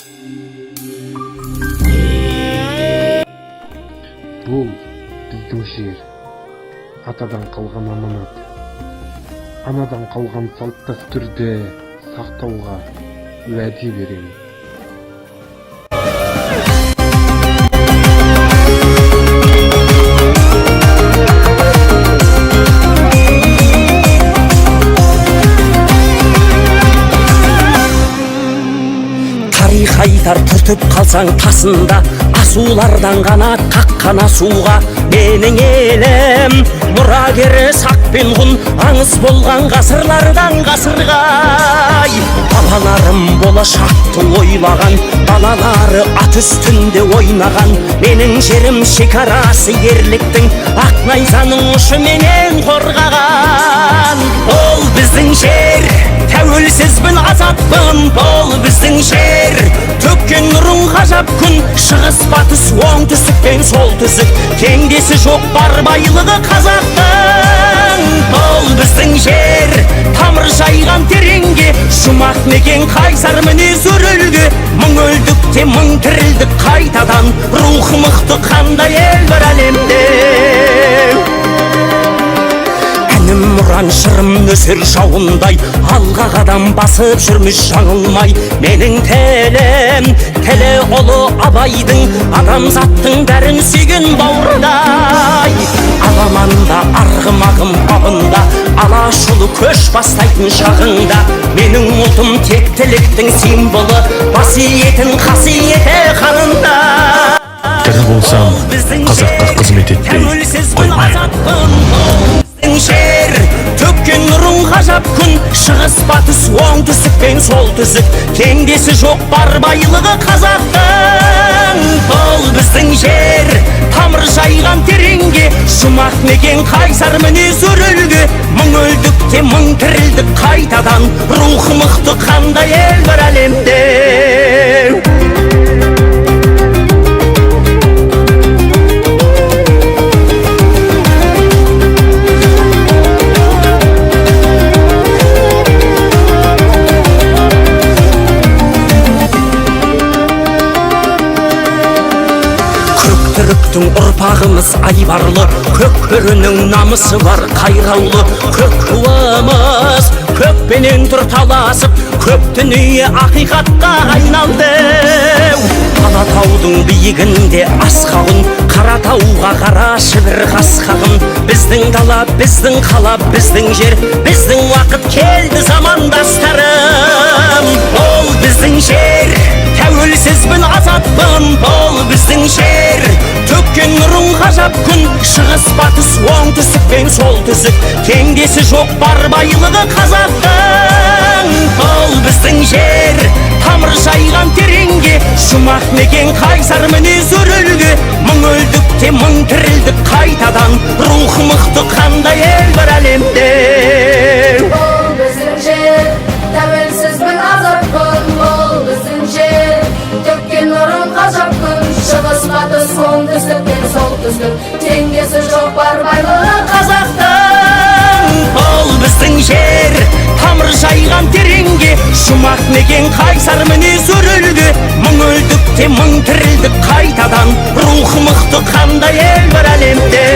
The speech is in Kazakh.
Бул биздин жер, атадан калган аманат. Анадан калган салт дастурду сактауга уәде берем. Тарих айтар түртіп қалсаң тасында, асулардан қанат қаққан асуға. Менің елім мұрагері сақ пен ғұн, аңыз болған ғасырлардан ғасырға. Бабаларым болашақты ойлаған, балалары ат үстінде ойнаған. Менің жерім шекарасы ерліктің, ақ найзаның ұшыменен қорғаған. Ол біздің жер, тәуелсізбін, азатпын, бұл біздің жер. Төккен нұрың ғажап күн, шығыс батыс оңтүстік пен солтүстік, теңдесі жоқ бар байлығы қазақтың. Бұл біздің жер, тамыр жайған тереңге, жұмақ мекен қайсар мінез өрілге. Мың өлдік те мың тірілдік қайтадан, рухы мықты қандай ел бар әлемде. Әнім мұран шырым нөсер жауындай, алға қадам басып жүрміш жаңылмай. Менің тілім, тілі ұлы абайдың, адамзаттың бәрін сүйген бауырдай. Аламанда арғымағым бабында, алашұлы көш бастайтын шағында. Менің ұлтым тектіліктің символы, басиетін қасиеті қанында. Тірі болсам, қазаққа қызмет етпей қоймаймын. Жер, төккен нұрың ғажап күн, шығыс батыс оңтүстік пен солтүстік, теңдесі жоқ бар байлығы қазақтың. Бұл біздің жер, тамыр жайған тереңге, жұмақ мекен қайсар мінез өрілге. Мың өлдік те мың тірілдік қайтадан, рухы мықты қандай ел бар әлемде. Түріктің ұрпағымыз айбарлы, көк көрінің намысы бар қайраулы. Көк туымыз көкпенен тұр таласып, көк дүние ақиқатқа айналды. Алатаудың биігінде асқағын, Қаратауға қарашы бір қасқағын. Біздің дала, біздің қала, біздің жер, біздің уақыт келді замандастарым. Ол біздің жер, тәуелсізбін, азатпын, бұл біздің жер. Төккен нұрың ғажап күн, шығыс батыс оңтүстік пен солтүстік, теңдесі жоқ бар байлығы қазақтың. Бұл біздің жер, тамыр жайған тереңге, жұмақ мекен қайсар мінез өрілге. Мың өлдік те мың тірілдік қайтадан, рухы мықты қандай ел бар әлемде. Бұл біздің жер, тәуелсізбін, азатпын, бұл біздің жер. Төккен нұрың ғажап күн, шығыс батыс оңтүстік пен солтүстік, теңдесі жоқ бар байлығы қазақтың. Бұл біздің жер, тамыр жайған тереңге, жұмақ мекен қайсар мінез өрілге. Мың өлдік те мың тірілдік қайтадан, рухы мықты қандай ел бар әлемде.